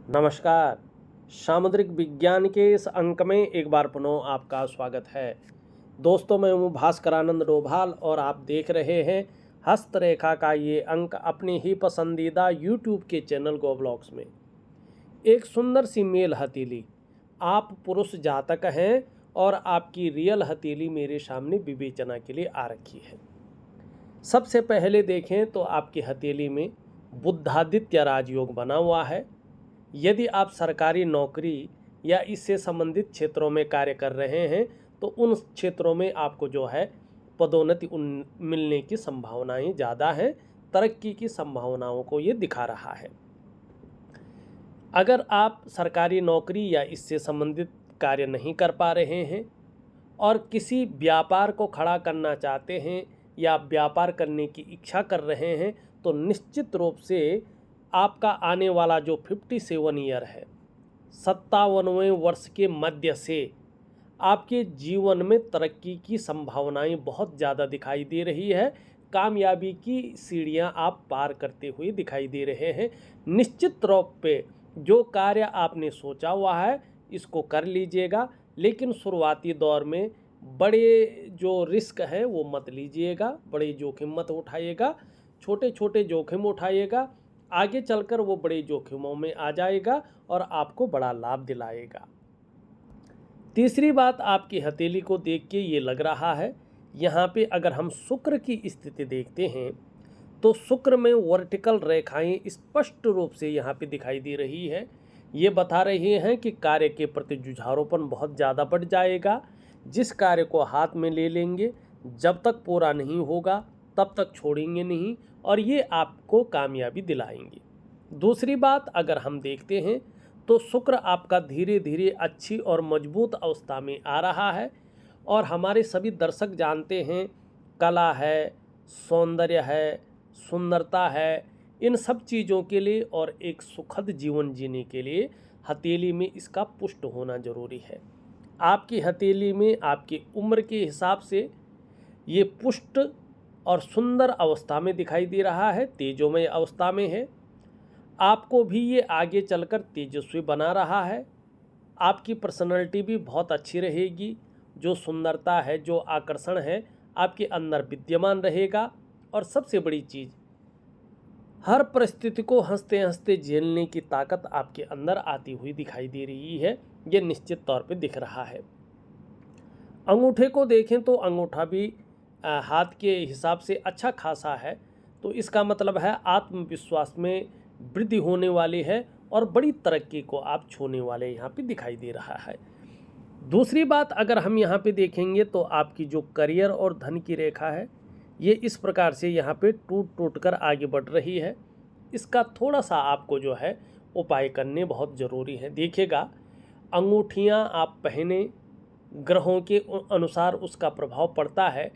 नमस्कार। सामुद्रिक विज्ञान के इस अंक में एक बार पुनः आपका स्वागत है। दोस्तों, मैं हूँ भास्करानंद डोभाल और आप देख रहे हैं हस्तरेखा का ये अंक अपनी ही पसंदीदा यूट्यूब के चैनल गो ब्लॉग्स में। एक सुंदर सी मेल हथेली, आप पुरुष जातक हैं और आपकी रियल हथेली मेरे सामने विवेचना के लिए आ रखी है। सबसे पहले देखें तो आपकी हथेली में बुधादित्य राजयोग बना हुआ है। यदि आप सरकारी नौकरी या इससे संबंधित क्षेत्रों में कार्य कर रहे हैं तो उन क्षेत्रों में आपको जो है पदोन्नति मिलने की संभावनाएं ज़्यादा हैं। तरक्की की संभावनाओं को ये दिखा रहा है। अगर आप सरकारी नौकरी या इससे संबंधित कार्य नहीं कर पा रहे हैं और किसी व्यापार को खड़ा करना चाहते हैं या व्यापार करने की इच्छा कर रहे हैं तो निश्चित रूप से आपका आने वाला जो 57 ईयर है, 57वें वर्ष के मध्य से आपके जीवन में तरक्की की संभावनाएं बहुत ज़्यादा दिखाई दे रही है। कामयाबी की सीढ़ियां आप पार करते हुए दिखाई दे रहे हैं। निश्चित रूप पे जो कार्य आपने सोचा हुआ है इसको कर लीजिएगा, लेकिन शुरुआती दौर में बड़े जो रिस्क हैं वो मत लीजिएगा, बड़े जोखिम मत उठाइएगा। छोटे छोटे जोखिम उठाइएगा, आगे चलकर वो बड़े जोखिमों में आ जाएगा और आपको बड़ा लाभ दिलाएगा। तीसरी बात, आपकी हथेली को देख के ये लग रहा है, यहाँ पे अगर हम शुक्र की स्थिति देखते हैं तो शुक्र में वर्टिकल रेखाएं स्पष्ट रूप से यहाँ पे दिखाई दे रही है। ये बता रही हैं कि कार्य के प्रति जुझारूपन बहुत ज़्यादा बढ़ जाएगा। जिस कार्य को हाथ में ले लेंगे, जब तक पूरा नहीं होगा तब तक छोड़ेंगे नहीं और ये आपको कामयाबी दिलाएंगे। दूसरी बात, अगर हम देखते हैं तो शुक्र आपका धीरे धीरे अच्छी और मजबूत अवस्था में आ रहा है और हमारे सभी दर्शक जानते हैं कला है, सौंदर्य है, सुंदरता है, इन सब चीज़ों के लिए और एक सुखद जीवन जीने के लिए हथेली में इसका पुष्ट होना ज़रूरी है। आपकी हथेली में आपकी उम्र के हिसाब से ये पुष्ट और सुंदर अवस्था में दिखाई दे रहा है, तेजोमय अवस्था में है। आपको भी ये आगे चलकर तेजस्वी बना रहा है। आपकी पर्सनैलिटी भी बहुत अच्छी रहेगी। जो सुंदरता है, जो आकर्षण है, आपके अंदर विद्यमान रहेगा। और सबसे बड़ी चीज़, हर परिस्थिति को हंसते हंसते झेलने की ताकत आपके अंदर आती हुई दिखाई दे रही है। ये निश्चित तौर पे दिख रहा है। अंगूठे को देखें तो अंगूठा भी हाथ के हिसाब से अच्छा खासा है, तो इसका मतलब है आत्मविश्वास में वृद्धि होने वाली है और बड़ी तरक्की को आप छूने वाले यहाँ पे दिखाई दे रहा है। दूसरी बात, अगर हम यहाँ पे देखेंगे तो आपकी जो करियर और धन की रेखा है ये इस प्रकार से यहाँ पे टूट टूट कर आगे बढ़ रही है। इसका थोड़ा सा आपको जो है उपाय करने बहुत ज़रूरी है। देखिएगा, अंगूठियाँ आप पहने, ग्रहों के अनुसार उसका प्रभाव पड़ता है,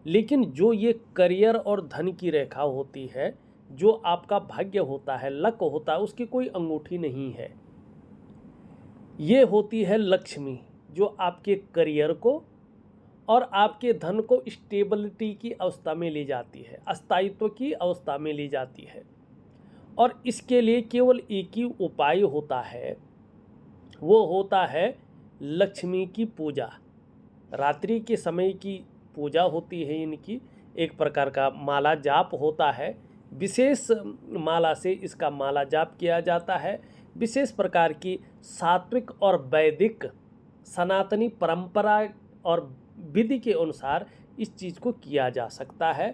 लेकिन जो ये करियर और धन की रेखा होती है, जो आपका भाग्य होता है, लक होता है, उसकी कोई अंगूठी नहीं है। ये होती है लक्ष्मी, जो आपके करियर को और आपके धन को स्टेबिलिटी की अवस्था में ले जाती है, अस्थायित्व की अवस्था में ले जाती है। और इसके लिए केवल एक ही उपाय होता है, वो होता है लक्ष्मी की पूजा। रात्रि के समय की पूजा होती है इनकी, एक प्रकार का माला जाप होता है। विशेष माला से इसका माला जाप किया जाता है। विशेष प्रकार की सात्विक और वैदिक सनातनी परंपरा और विधि के अनुसार इस चीज़ को किया जा सकता है।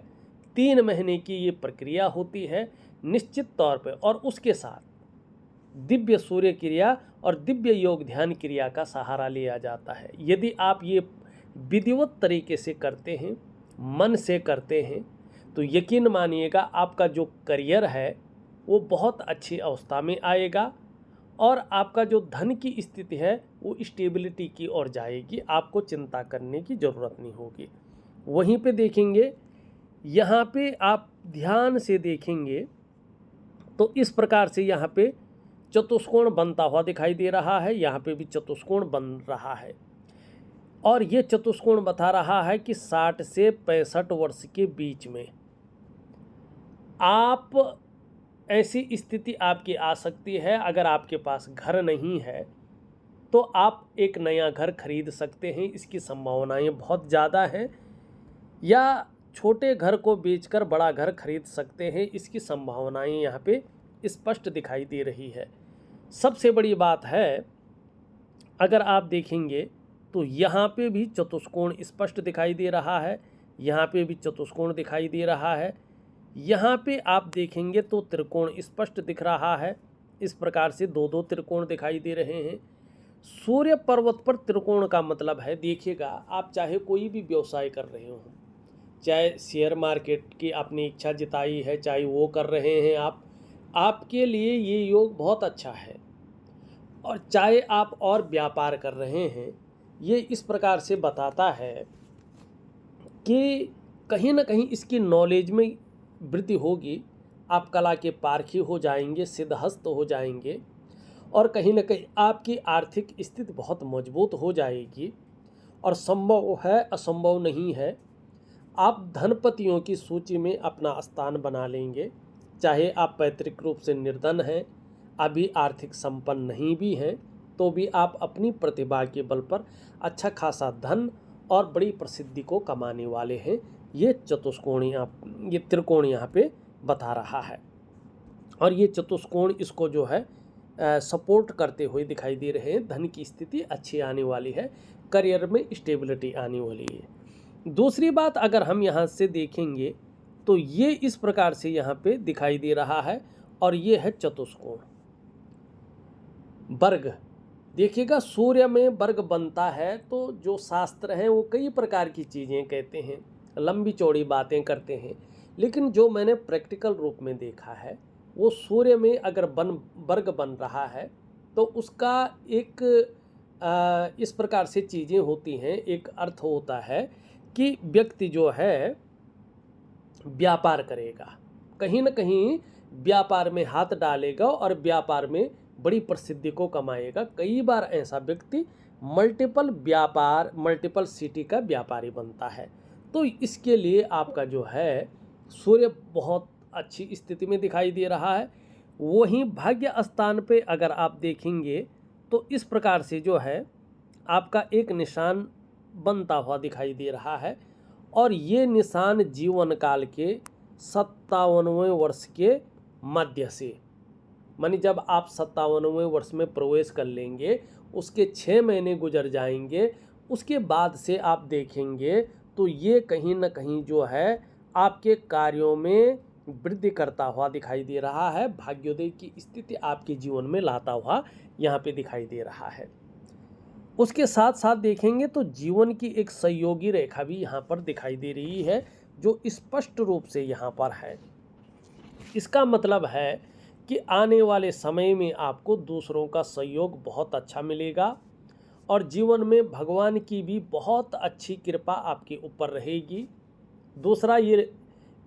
3 महीने की ये प्रक्रिया होती है निश्चित तौर पे, और उसके साथ दिव्य सूर्य क्रिया और दिव्य योग ध्यान क्रिया का सहारा लिया जाता है। यदि आप ये विधिवत तरीके से करते हैं, मन से करते हैं, तो यकीन मानिएगा आपका जो करियर है वो बहुत अच्छी अवस्था में आएगा और आपका जो धन की स्थिति है वो स्टेबिलिटी की ओर जाएगी। आपको चिंता करने की ज़रूरत नहीं होगी। वहीं पे देखेंगे, यहाँ पे आप ध्यान से देखेंगे तो इस प्रकार से यहाँ पे चतुष्कोण बनता हुआ दिखाई दे रहा है। यहाँ पे भी चतुष्कोण बन रहा है और ये चतुष्कोण बता रहा है कि 60 से 65 वर्ष के बीच में आप ऐसी स्थिति आपकी आ सकती है। अगर आपके पास घर नहीं है तो आप एक नया घर खरीद सकते हैं, इसकी संभावनाएं बहुत ज़्यादा हैं। या छोटे घर को बेचकर बड़ा घर खरीद सकते हैं, इसकी संभावनाएं यहाँ पे स्पष्ट दिखाई दे रही है। सबसे बड़ी बात है, अगर आप देखेंगे तो यहाँ पे भी चतुष्कोण स्पष्ट दिखाई दे रहा है, यहाँ पे भी चतुष्कोण दिखाई दे रहा है, यहाँ पे आप देखेंगे तो त्रिकोण स्पष्ट दिख रहा है। इस प्रकार से दो दो त्रिकोण दिखाई दे रहे हैं। सूर्य पर्वत पर त्रिकोण का मतलब है, देखिएगा, आप चाहे कोई भी व्यवसाय कर रहे हो, चाहे शेयर मार्केट की आपने इच्छा जताई है, चाहे वो कर रहे हैं आपके लिए ये योग बहुत अच्छा है। और चाहे आप और व्यापार कर रहे हैं, ये इस प्रकार से बताता है कि कहीं ना कहीं इसकी नॉलेज में वृद्धि होगी। आप कला के पारखी हो जाएंगे, सिद्धहस्त हो जाएंगे, और कहीं ना कहीं आपकी आर्थिक स्थिति बहुत मजबूत हो जाएगी। और संभव है, असंभव नहीं है, आप धनपतियों की सूची में अपना स्थान बना लेंगे। चाहे आप पैतृक रूप से निर्धन हैं, अभी आर्थिक संपन्न नहीं भी हैं, तो भी आप अपनी प्रतिभा के बल पर अच्छा खासा धन और बड़ी प्रसिद्धि को कमाने वाले हैं। ये चतुष्कोण ये त्रिकोण यहाँ पे बता रहा है। और ये चतुष्कोण इसको जो है सपोर्ट करते हुए दिखाई दे रहे हैं। धन की स्थिति अच्छी आने वाली है, करियर में स्टेबिलिटी आने वाली है। दूसरी बात, अगर हम यहाँ से देखेंगे तो ये इस प्रकार से यहाँ पे दिखाई दे रहा है, और ये है चतुष्कोण। वर्ग देखिएगा, सूर्य में वर्ग बनता है तो जो शास्त्र हैं वो कई प्रकार की चीज़ें कहते हैं, लंबी चौड़ी बातें करते हैं, लेकिन जो मैंने प्रैक्टिकल रूप में देखा है, वो सूर्य में अगर वर्ग बन रहा है तो उसका एक इस प्रकार से चीज़ें होती हैं। एक अर्थ होता है कि व्यक्ति जो है व्यापार करेगा, कहीं ना कहीं व्यापार में हाथ डालेगा और व्यापार में बड़ी प्रसिद्धि को कमाएगा। कई बार ऐसा व्यक्ति मल्टीपल सिटी का व्यापारी बनता है। तो इसके लिए आपका जो है सूर्य बहुत अच्छी स्थिति में दिखाई दे रहा है। वहीं भाग्य स्थान पे अगर आप देखेंगे तो इस प्रकार से जो है आपका एक निशान बनता हुआ दिखाई दे रहा है, और ये निशान जीवन काल के 57वें वर्ष के मध्य से, मानी जब आप 57वें वर्ष में प्रवेश कर लेंगे, उसके 6 महीने गुजर जाएंगे, उसके बाद से आप देखेंगे तो ये कहीं ना कहीं जो है आपके कार्यों में वृद्धि करता हुआ दिखाई दे रहा है। भाग्योदय की स्थिति आपके जीवन में लाता हुआ यहाँ पे दिखाई दे रहा है। उसके साथ साथ देखेंगे तो जीवन की एक सहयोगी रेखा भी यहाँ पर दिखाई दे रही है, जो स्पष्ट रूप से यहाँ पर है। इसका मतलब है कि आने वाले समय में आपको दूसरों का सहयोग बहुत अच्छा मिलेगा, और जीवन में भगवान की भी बहुत अच्छी कृपा आपके ऊपर रहेगी। दूसरा, ये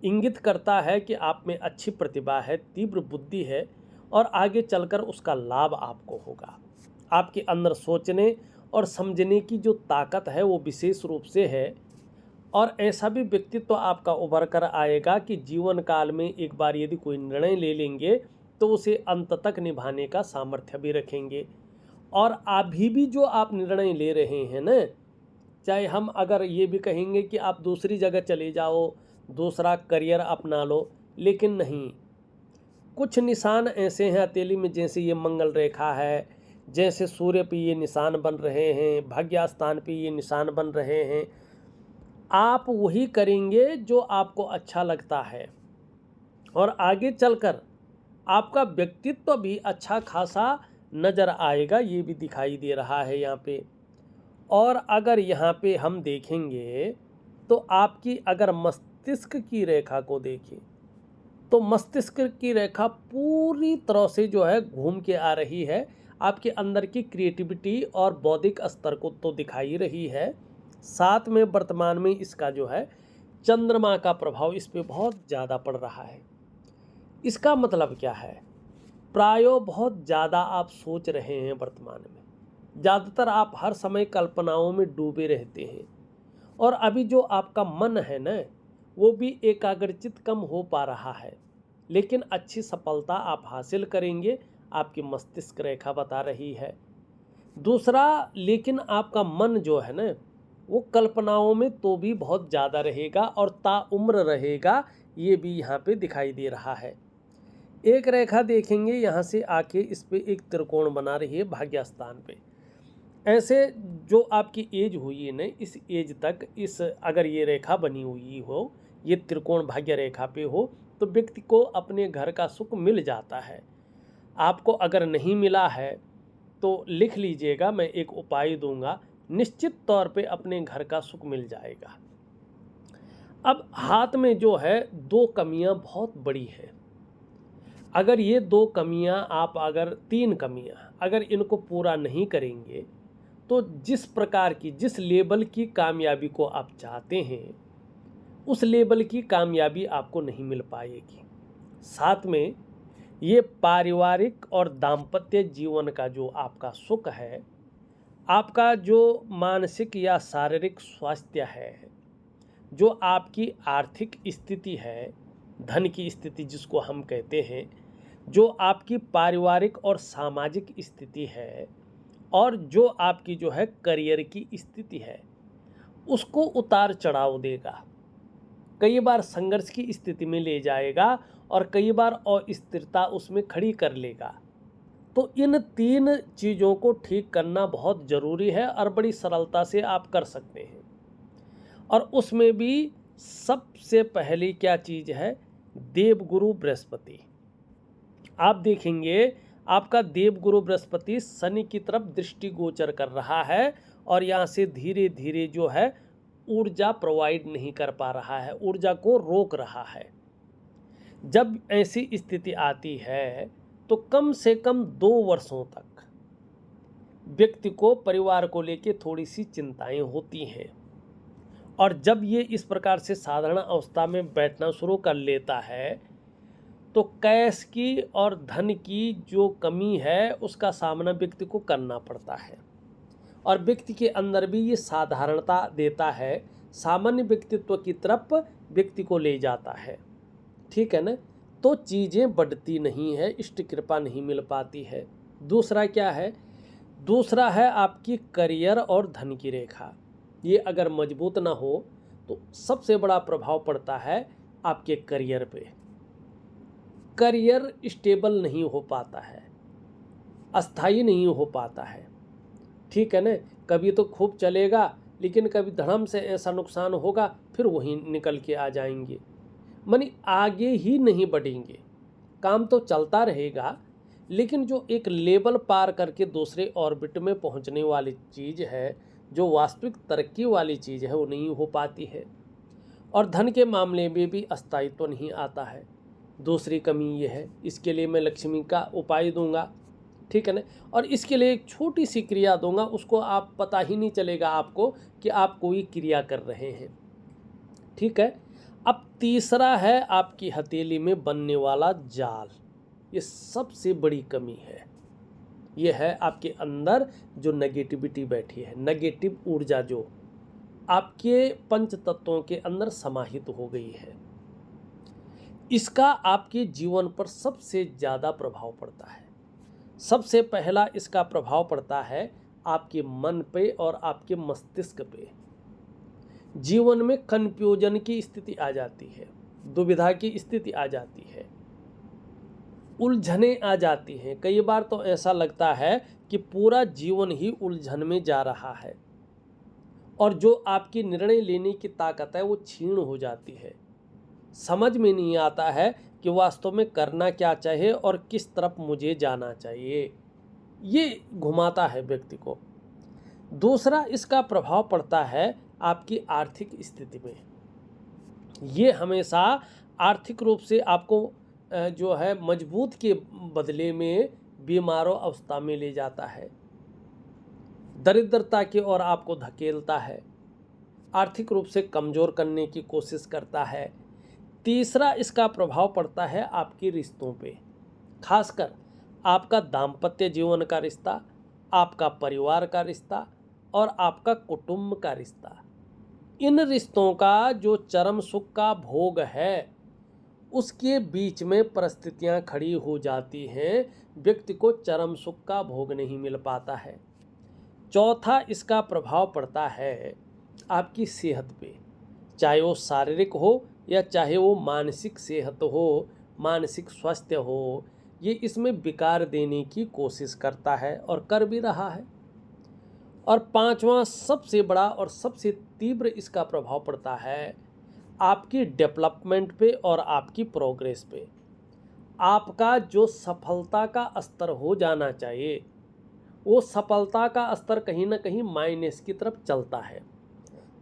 इंगित करता है कि आप में अच्छी प्रतिभा है, तीव्र बुद्धि है, और आगे चलकर उसका लाभ आपको होगा। आपके अंदर सोचने और समझने की जो ताकत है वो विशेष रूप से है, और ऐसा भी व्यक्तित्व आपका उभर कर आएगा कि जीवन काल में एक बार यदि कोई निर्णय ले लेंगे तो उसे अंत तक निभाने का सामर्थ्य भी रखेंगे। और अभी भी जो आप निर्णय ले रहे हैं ना, चाहे हम अगर ये भी कहेंगे कि आप दूसरी जगह चले जाओ, दूसरा करियर अपना लो, लेकिन नहीं, कुछ निशान ऐसे हैं हथेली में, जैसे ये मंगल रेखा है, जैसे सूर्य पे ये निशान बन रहे हैं, भाग्य स्थान पे ये निशान बन रहे हैं। आप वही करेंगे जो आपको अच्छा लगता है, और आगे चलकर आपका व्यक्तित्व भी अच्छा खासा नज़र आएगा, ये भी दिखाई दे रहा है यहाँ पे। और अगर यहाँ पे हम देखेंगे तो आपकी अगर मस्तिष्क की रेखा को देखें तो मस्तिष्क की रेखा पूरी तरह से जो है घूम के आ रही है। आपके अंदर की क्रिएटिविटी और बौद्धिक स्तर को तो दिखा ही रही है, साथ में वर्तमान में इसका जो है चंद्रमा का प्रभाव इस पे बहुत ज़्यादा पड़ रहा है। इसका मतलब क्या है, प्रायो बहुत ज़्यादा आप सोच रहे हैं वर्तमान में, ज़्यादातर आप हर समय कल्पनाओं में डूबे रहते हैं, और अभी जो आपका मन है ना, वो भी एकाग्रचित कम हो पा रहा है। लेकिन अच्छी सफलता आप हासिल करेंगे, आपकी मस्तिष्क रेखा बता रही है। दूसरा, लेकिन आपका मन जो है ना, वो कल्पनाओं में तो भी बहुत ज़्यादा रहेगा और ताउम्र रहेगा, ये भी यहाँ पे दिखाई दे रहा है। एक रेखा देखेंगे यहाँ से आके इस पे एक त्रिकोण बना रही है भाग्यस्थान पे। ऐसे जो आपकी एज हुई है ना, इस एज तक इस अगर ये रेखा बनी हुई हो, ये त्रिकोण भाग्य रेखा पे हो, तो व्यक्ति को अपने घर का सुख मिल जाता है। आपको अगर नहीं मिला है तो लिख लीजिएगा, मैं एक उपाय दूंगा, निश्चित तौर पे अपने घर का सुख मिल जाएगा। अब हाथ में जो है दो कमियां बहुत बड़ी हैं। अगर ये दो कमियां आप अगर तीन कमियां अगर इनको पूरा नहीं करेंगे तो जिस प्रकार की जिस लेवल की कामयाबी को आप चाहते हैं उस लेवल की कामयाबी आपको नहीं मिल पाएगी। साथ में ये पारिवारिक और दाम्पत्य जीवन का जो आपका सुख है, आपका जो मानसिक या शारीरिक स्वास्थ्य है, जो आपकी आर्थिक स्थिति है, धन की स्थिति जिसको हम कहते हैं, जो आपकी पारिवारिक और सामाजिक स्थिति है, और जो आपकी जो है करियर की स्थिति है, उसको उतार चढ़ाव देगा। कई बार संघर्ष की स्थिति में ले जाएगा और कई बार अस्थिरता उसमें खड़ी कर लेगा। तो इन तीन चीज़ों को ठीक करना बहुत ज़रूरी है और बड़ी सरलता से आप कर सकते हैं। और उसमें भी सबसे पहली क्या चीज़ है, देवगुरु बृहस्पति। आप देखेंगे आपका देवगुरु बृहस्पति शनि की तरफ दृष्टि गोचर कर रहा है और यहाँ से धीरे धीरे जो है ऊर्जा प्रोवाइड नहीं कर पा रहा है, ऊर्जा को रोक रहा है। जब ऐसी स्थिति आती है तो कम से कम 2 वर्षों तक व्यक्ति को परिवार को लेकर थोड़ी सी चिंताएं होती हैं। और जब ये इस प्रकार से साधारण अवस्था में बैठना शुरू कर लेता है तो कैश की और धन की जो कमी है उसका सामना व्यक्ति को करना पड़ता है। और व्यक्ति के अंदर भी ये साधारणता देता है, सामान्य व्यक्तित्व की तरफ व्यक्ति को ले जाता है। ठीक है ना। तो चीज़ें बढ़ती नहीं है, इष्ट कृपा नहीं मिल पाती है। दूसरा क्या है, दूसरा है आपकी करियर और धन की रेखा। ये अगर मजबूत ना हो तो सबसे बड़ा प्रभाव पड़ता है आपके करियर पे। करियर स्टेबल नहीं हो पाता है, अस्थाई नहीं हो पाता है। ठीक है ना। कभी तो खूब चलेगा लेकिन कभी धड़म से ऐसा नुकसान होगा, फिर वहीं निकल के आ जाएंगे, मानी आगे ही नहीं बढ़ेंगे। काम तो चलता रहेगा लेकिन जो एक लेवल पार करके दूसरे ऑर्बिट में पहुंचने वाली चीज़ है, जो वास्तविक तरक्की वाली चीज़ है, वो नहीं हो पाती है। और धन के मामले में भी अस्थायित्व नहीं आता है। दूसरी कमी ये है, इसके लिए मैं लक्ष्मी का उपाय दूंगा। ठीक है ना। और इसके लिए एक छोटी सी क्रिया दूंगा, उसको आप पता ही नहीं चलेगा आपको कि आप कोई क्रिया कर रहे हैं। ठीक है। अब तीसरा है आपकी हथेली में बनने वाला जाल। ये सबसे बड़ी कमी है। ये है आपके अंदर जो नेगेटिविटी बैठी है, नेगेटिव ऊर्जा जो आपके पंच तत्वों के अंदर समाहित हो गई है, इसका आपके जीवन पर सबसे ज़्यादा प्रभाव पड़ता है। सबसे पहला इसका प्रभाव पड़ता है आपके मन पे और आपके मस्तिष्क पे। जीवन में कन्फ्यूजन की स्थिति आ जाती है, दुविधा की स्थिति आ जाती है, उलझने आ जाती हैं। कई बार तो ऐसा लगता है कि पूरा जीवन ही उलझन में जा रहा है और जो आपकी निर्णय लेने की ताकत है वो क्षीण हो जाती है। समझ में नहीं आता है कि वास्तव में करना क्या चाहिए और किस तरफ मुझे जाना चाहिए, ये घुमाता है व्यक्ति को। दूसरा इसका प्रभाव पड़ता है आपकी आर्थिक स्थिति में। ये हमेशा आर्थिक रूप से आपको जो है मजबूत के बदले में बीमारों अवस्था में ले जाता है, दरिद्रता की ओर आपको धकेलता है, आर्थिक रूप से कमज़ोर करने की कोशिश करता है। तीसरा इसका प्रभाव पड़ता है आपके रिश्तों पे, खासकर आपका दाम्पत्य जीवन का रिश्ता, आपका परिवार का रिश्ता और आपका कुटुंब का रिश्ता। इन रिश्तों का जो चरम सुख का भोग है उसके बीच में परिस्थितियां खड़ी हो जाती हैं, व्यक्ति को चरम सुख का भोग नहीं मिल पाता है। चौथा इसका प्रभाव पड़ता है आपकी सेहत पे, चाहे वो शारीरिक हो या चाहे वो मानसिक सेहत हो, मानसिक स्वास्थ्य हो, ये इसमें विकार देने की कोशिश करता है और कर भी रहा है। और पांचवा सबसे बड़ा और सबसे तीव्र इसका प्रभाव पड़ता है आपकी डेवलपमेंट पे और आपकी प्रोग्रेस पे। आपका जो सफलता का स्तर हो जाना चाहिए, वो सफलता का स्तर कहीं ना कहीं माइनस की तरफ चलता है।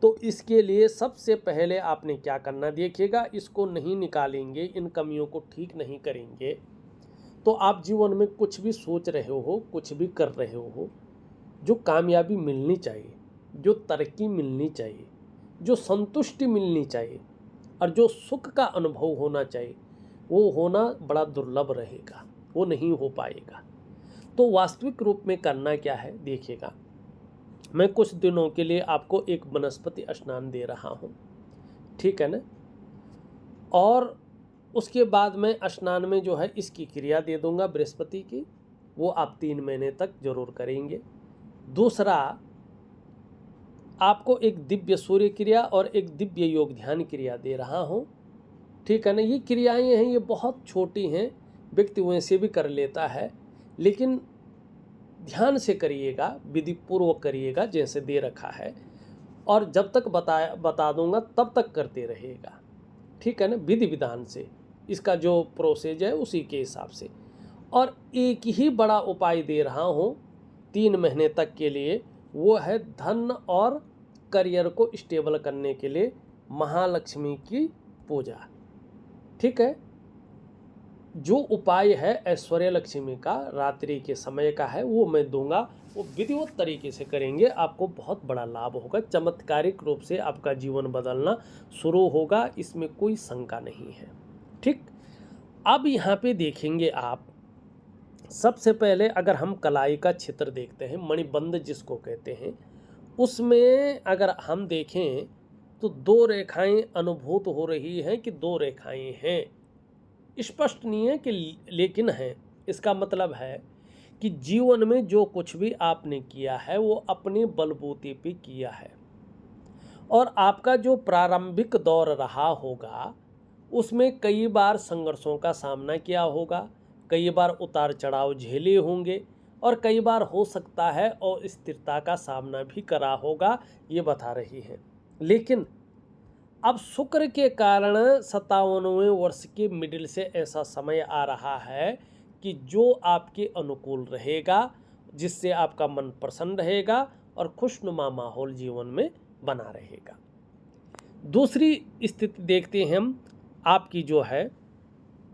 तो इसके लिए सबसे पहले आपने क्या करना, देखिएगा, इसको नहीं निकालेंगे, इन कमियों को ठीक नहीं करेंगे तो आप जीवन में कुछ भी सोच रहे हो, कुछ भी कर रहे हो, जो कामयाबी मिलनी चाहिए, जो तरक्की मिलनी चाहिए, जो संतुष्टि मिलनी चाहिए और जो सुख का अनुभव होना चाहिए, वो होना बड़ा दुर्लभ रहेगा, वो नहीं हो पाएगा। तो वास्तविक रूप में करना क्या है, देखिएगा, मैं कुछ दिनों के लिए आपको एक वनस्पति स्नान दे रहा हूँ, ठीक है ना। और उसके बाद मैं स्नान में जो है इसकी क्रिया दे दूंगा बृहस्पति की, वो आप 3 महीने तक जरूर करेंगे। दूसरा, आपको एक दिव्य सूर्य क्रिया और एक दिव्य योग ध्यान क्रिया दे रहा हूँ, ठीक है ना। ये क्रियाएं हैं, ये बहुत छोटी हैं, व्यक्ति वैसे भी कर लेता है, लेकिन ध्यान से करिएगा, विधि पूर्वक करिएगा जैसे दे रखा है, और जब तक बता दूंगा तब तक करते रहेगा, ठीक है ना, विधि विधान से, इसका जो प्रोसेस है उसी के हिसाब से। और एक ही बड़ा उपाय दे रहा हूँ 3 महीने तक के लिए, वो है धन और करियर को स्टेबल करने के लिए महालक्ष्मी की पूजा, ठीक है। जो उपाय है ऐश्वर्य लक्ष्मी का, रात्रि के समय का है, वो मैं दूंगा, वो विधिवत तरीके से करेंगे, आपको बहुत बड़ा लाभ होगा, चमत्कारिक रूप से आपका जीवन बदलना शुरू होगा, इसमें कोई शंका नहीं है, ठीक। अब यहाँ पे देखेंगे आप, सबसे पहले अगर हम कलाई का क्षेत्र देखते हैं, मणिबंध जिसको कहते हैं, उसमें अगर हम देखें तो 2 रेखाएं अनुभूत हो रही हैं कि 2 रेखाएं हैं, स्पष्ट नहीं है कि लेकिन है। इसका मतलब है कि जीवन में जो कुछ भी आपने किया है वो अपने बलबूते पे किया है, और आपका जो प्रारंभिक दौर रहा होगा उसमें कई बार संघर्षों का सामना किया होगा, कई बार उतार चढ़ाव झेले होंगे, और कई बार हो सकता है और स्थिरता का सामना भी करा होगा, ये बता रही है। लेकिन अब शुक्र के कारण 57वें वर्ष के मिडिल से ऐसा समय आ रहा है कि जो आपके अनुकूल रहेगा, जिससे आपका मन प्रसन्न रहेगा और खुशनुमा माहौल जीवन में बना रहेगा। दूसरी स्थिति देखते हैं हम, आपकी जो है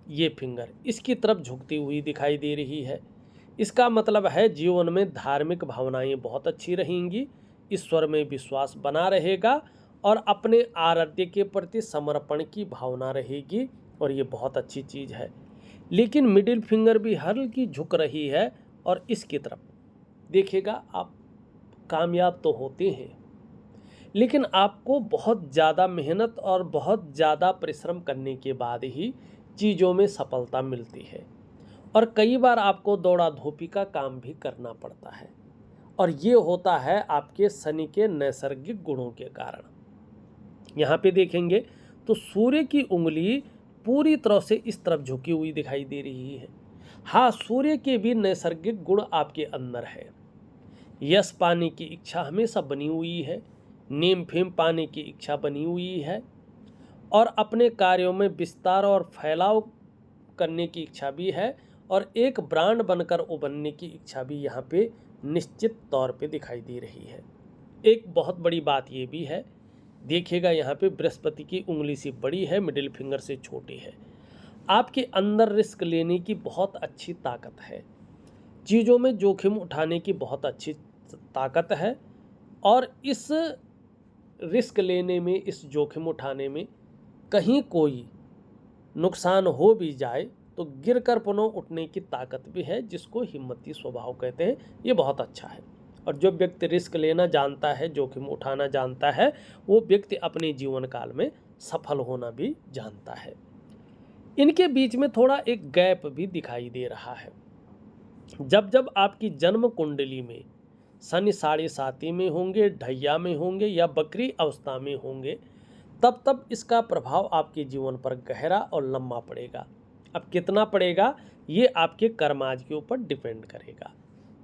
ये फिंगर इसकी तरफ झुकती हुई दिखाई दे रही है। इसका मतलब है जीवन में धार्मिक भावनाएं बहुत अच्छी रहेंगी, ईश्वर में विश्वास बना रहेगा और अपने आराध्य के प्रति समर्पण की भावना रहेगी, और ये बहुत अच्छी चीज़ है। लेकिन मिडिल फिंगर भी हल्की झुक रही है, और इसकी तरफ देखिएगा, आप कामयाब तो होते हैं, लेकिन आपको बहुत ज़्यादा मेहनत और बहुत ज़्यादा परिश्रम करने के बाद ही चीज़ों में सफलता मिलती है, और कई बार आपको दौड़ा धूपी का काम भी करना पड़ता है, और ये होता है आपके शनि के नैसर्गिक गुणों के कारण। यहाँ पे देखेंगे तो सूर्य की उंगली पूरी तरह से इस तरफ झुकी हुई दिखाई दे रही है। हाँ, सूर्य के भी नैसर्गिक गुण आपके अंदर है। यश पाने की इच्छा हमेशा बनी हुई है, नेम फेम पाने की इच्छा बनी हुई है, और अपने कार्यों में विस्तार और फैलाव करने की इच्छा भी है, और एक ब्रांड बनकर उभरने की इच्छा भी यहाँ पे निश्चित तौर पे दिखाई दे रही है। एक बहुत बड़ी बात ये भी है, देखिएगा यहाँ पे बृहस्पति की उंगली से बड़ी है, मिडिल फिंगर से छोटी है। आपके अंदर रिस्क लेने की बहुत अच्छी ताकत है, चीज़ों में जोखिम उठाने की बहुत अच्छी ताकत है, और इस रिस्क लेने में, इस जोखिम उठाने में कहीं कोई नुकसान हो भी जाए तो गिरकर पुनः उठने की ताकत भी है, जिसको हिम्मती स्वभाव कहते हैं। ये बहुत अच्छा है, और जो व्यक्ति रिस्क लेना जानता है, जोखिम उठाना जानता है, वो व्यक्ति अपने जीवन काल में सफल होना भी जानता है। इनके बीच में थोड़ा एक गैप भी दिखाई दे रहा है। जब जब आपकी जन्म कुंडली में शनि 7.5 में होंगे, ढैया में होंगे या बकरी अवस्था में होंगे, तब तब इसका प्रभाव आपके जीवन पर गहरा और लंबा पड़ेगा। अब कितना पड़ेगा ये आपके कर्माज के ऊपर डिपेंड करेगा,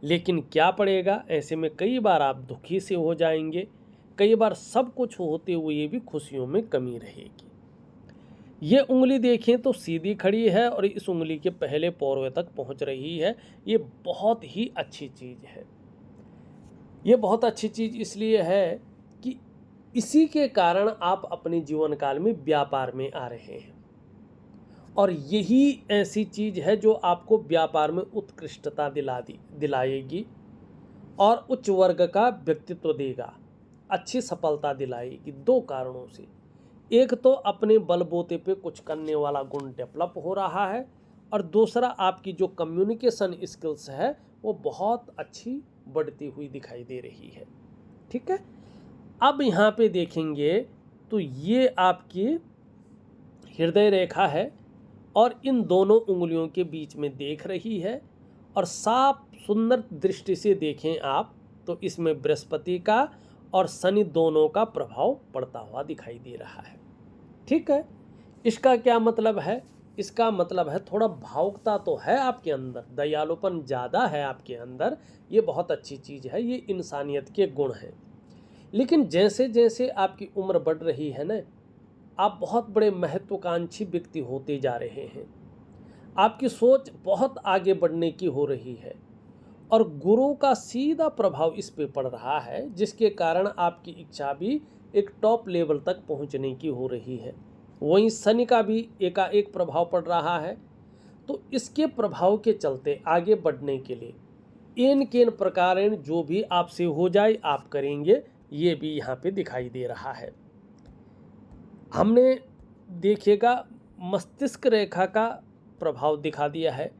लेकिन क्या पड़ेगा, ऐसे में कई बार आप दुखी से हो जाएंगे, कई बार सब कुछ होते हुए भी खुशियों में कमी रहेगी। ये उंगली देखें तो सीधी खड़ी है और इस उंगली के पहले पौरवे तक पहुंच रही है। ये बहुत ही अच्छी चीज़ है। ये बहुत अच्छी चीज़ इसलिए है कि इसी के कारण आप अपने जीवन काल में व्यापार में आ रहे हैं, और यही ऐसी चीज़ है जो आपको व्यापार में उत्कृष्टता दिलाएगी और उच्च वर्ग का व्यक्तित्व देगा, अच्छी सफलता दिलाएगी। दो कारणों से, एक तो अपने बलबूते पे कुछ करने वाला गुण डेवलप हो रहा है, और दूसरा आपकी जो कम्युनिकेशन स्किल्स है वो बहुत अच्छी बढ़ती हुई दिखाई दे रही है। ठीक है, अब यहाँ पे देखेंगे तो ये आपकी हृदय रेखा है और इन दोनों उंगलियों के बीच में देख रही है, और साफ सुंदर दृष्टि से देखें आप तो इसमें बृहस्पति का और शनि दोनों का प्रभाव पड़ता हुआ दिखाई दे रहा है। ठीक है, इसका क्या मतलब है? इसका मतलब है थोड़ा भावुकता तो है आपके अंदर, दयालुपन ज़्यादा है आपके अंदर, ये बहुत अच्छी चीज़ है, ये इंसानियत के गुण हैं। लेकिन जैसे जैसे आपकी उम्र बढ़ रही है ना, आप बहुत बड़े महत्वाकांक्षी व्यक्ति होते जा रहे हैं, आपकी सोच बहुत आगे बढ़ने की हो रही है, और गुरु का सीधा प्रभाव इस पे पड़ रहा है, जिसके कारण आपकी इच्छा भी एक टॉप लेवल तक पहुंचने की हो रही है। वहीं शनि का भी एकाएक प्रभाव पड़ रहा है, तो इसके प्रभाव के चलते आगे बढ़ने के लिए इन किन प्रकार जो भी आपसे हो जाए आप करेंगे, ये भी यहाँ पे दिखाई दे रहा है। हमने देखिएगा मस्तिष्क रेखा का प्रभाव दिखा दिया है।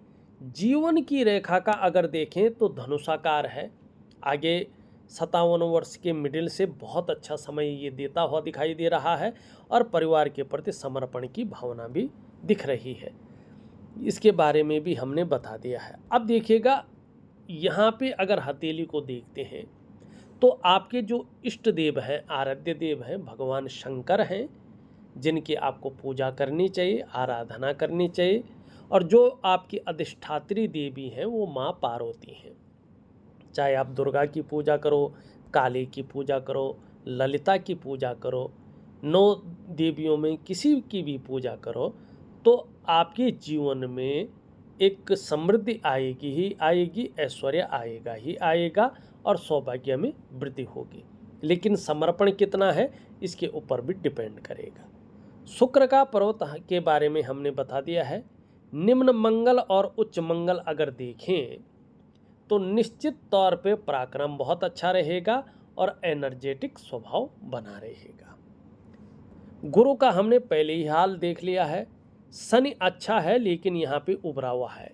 जीवन की रेखा का अगर देखें तो धनुषाकार है, आगे 57 वर्ष के मिडिल से बहुत अच्छा समय ये देता हुआ दिखाई दे रहा है, और परिवार के प्रति समर्पण की भावना भी दिख रही है। इसके बारे में भी हमने बता दिया है। अब देखिएगा यहाँ पे अगर हथेली को देखते हैं तो आपके जो इष्ट देव हैं, आराध्य देव हैं, भगवान शंकर हैं, जिनकी आपको पूजा करनी चाहिए, आराधना करनी चाहिए, और जो आपकी अधिष्ठात्री देवी हैं वो माँ पार्वती हैं। चाहे आप दुर्गा की पूजा करो, काली की पूजा करो, ललिता की पूजा करो, 9 देवियों में किसी की भी पूजा करो, तो आपके जीवन में एक समृद्धि आएगी ही आएगी, ऐश्वर्य आएगा ही आएगा, और सौभाग्य में वृद्धि होगी। लेकिन समर्पण कितना है इसके ऊपर भी डिपेंड करेगा। शुक्र का पर्वत के बारे में हमने बता दिया है। निम्न मंगल और उच्च मंगल अगर देखें तो निश्चित तौर पे पराक्रम बहुत अच्छा रहेगा और एनर्जेटिक स्वभाव बना रहेगा। गुरु का हमने पहले ही हाल देख लिया है। शनि अच्छा है लेकिन यहाँ पे उभरा हुआ है,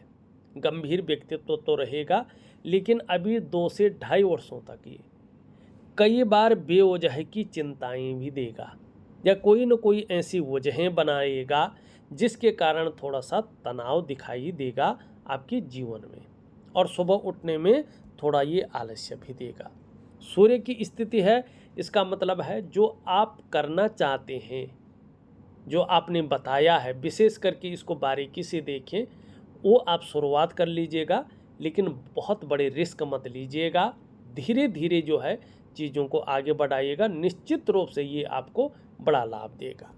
गंभीर व्यक्तित्व तो रहेगा, लेकिन अभी 2 से 2.5 वर्षों तक ये कई बार बेवजह की चिंताएं भी देगा, या कोई न कोई ऐसी वजहें बनाएगा जिसके कारण थोड़ा सा तनाव दिखाई देगा आपके जीवन में, और सुबह उठने में थोड़ा ये आलस्य भी देगा। सूर्य की स्थिति है, इसका मतलब है जो आप करना चाहते हैं, जो आपने बताया है, विशेष करके इसको बारीकी से देखें, वो आप शुरुआत कर लीजिएगा, लेकिन बहुत बड़े रिस्क मत लीजिएगा। धीरे धीरे जो है चीज़ों को आगे बढ़ाइएगा, निश्चित रूप से ये आपको बड़ा लाभ देगा।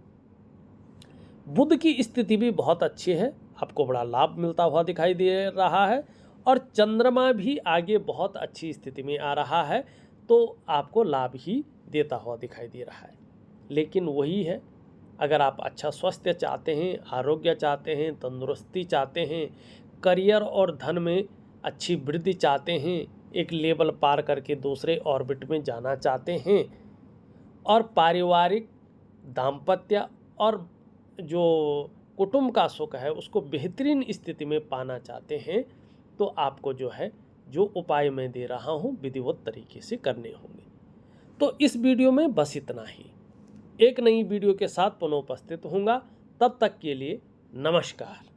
बुध की स्थिति भी बहुत अच्छी है, आपको बड़ा लाभ मिलता हुआ दिखाई दे रहा है, और चंद्रमा भी आगे बहुत अच्छी स्थिति में आ रहा है, तो आपको लाभ ही देता हुआ दिखाई दे रहा है। लेकिन वही है, अगर आप अच्छा स्वास्थ्य चाहते हैं, आरोग्य चाहते हैं, तंदुरुस्ती चाहते हैं, करियर और धन में अच्छी वृद्धि चाहते हैं, एक लेवल पार करके दूसरे ऑर्बिट में जाना चाहते हैं, और पारिवारिक दाम्पत्य और जो कुटुंब का सुख है उसको बेहतरीन स्थिति में पाना चाहते हैं, तो आपको जो है जो उपाय मैं दे रहा हूँ विधिवत तरीके से करने होंगे। तो इस वीडियो में बस इतना ही। एक नई वीडियो के साथ पुनः उपस्थित होऊंगा, तब तक के लिए नमस्कार।